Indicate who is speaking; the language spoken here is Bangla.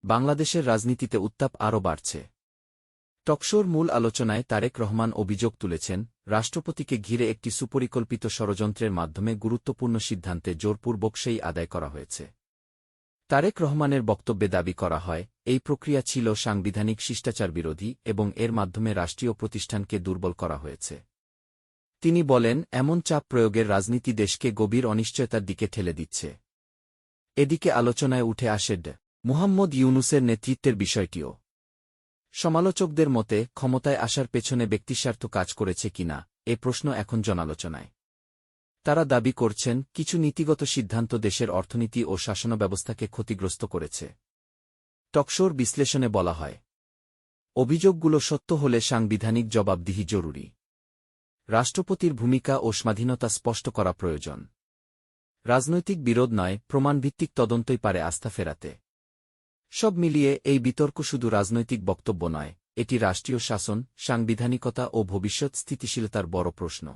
Speaker 1: বাংলাদেশের রাজনীতিতে উত্তাপ আরও বাড়ছে। টকশোর মূল আলোচনায় তারেক রহমান অভিযোগ তুলেছেন, রাষ্ট্রপতিকে ঘিরে একটি সুপরিকল্পিত ষড়যন্ত্রের মাধ্যমে গুরুত্বপূর্ণ সিদ্ধান্তে জোরপূর্বক সেই আদায় করা হয়েছে। তারেক রহমানের বক্তব্যে দাবি করা হয়, এই প্রক্রিয়া ছিল সাংবিধানিক শিষ্টাচার বিরোধী এবং এর মাধ্যমে রাষ্ট্রীয় প্রতিষ্ঠানকে দুর্বল করা হয়েছে। তিনি বলেন, এমন চাপ প্রয়োগের রাজনীতি দেশকে গভীর অনিশ্চয়তার দিকে ঠেলে দিচ্ছে। এদিকে আলোচনায় উঠে আসে মুহাম্মদ ইউনূসের নেতৃত্বের বিষয়টিও। সমালোচকদের মতে, ক্ষমতায় আসার পেছনে ব্যক্তিস্বার্থ কাজ করেছে কিনা, এ প্রশ্ন এখন জনালোচনায়। তারা দাবি করছেন, কিছু নীতিগত সিদ্ধান্ত দেশের অর্থনীতি ও শাসনব্যবস্থাকে ক্ষতিগ্রস্ত করেছে। টকশোর বিশ্লেষণে বলা হয়, অভিযোগগুলো সত্য হলে সাংবিধানিক জবাবদিহি জরুরি। রাষ্ট্রপতির ভূমিকা ও স্বাধীনতা স্পষ্ট করা প্রয়োজন। রাজনৈতিক বিরোধ নয়, প্রমাণভিত্তিক তদন্তই পারে আস্থা ফেরাতে। সব মিলিয়ে এই বিতর্ক শুধু রাজনৈতিক বক্তব্য নয়, এটি রাষ্ট্রীয় শাসন, সাংবিধানিকতা ও ভবিষ্যৎ স্থিতিশীলতার বড় প্রশ্ন।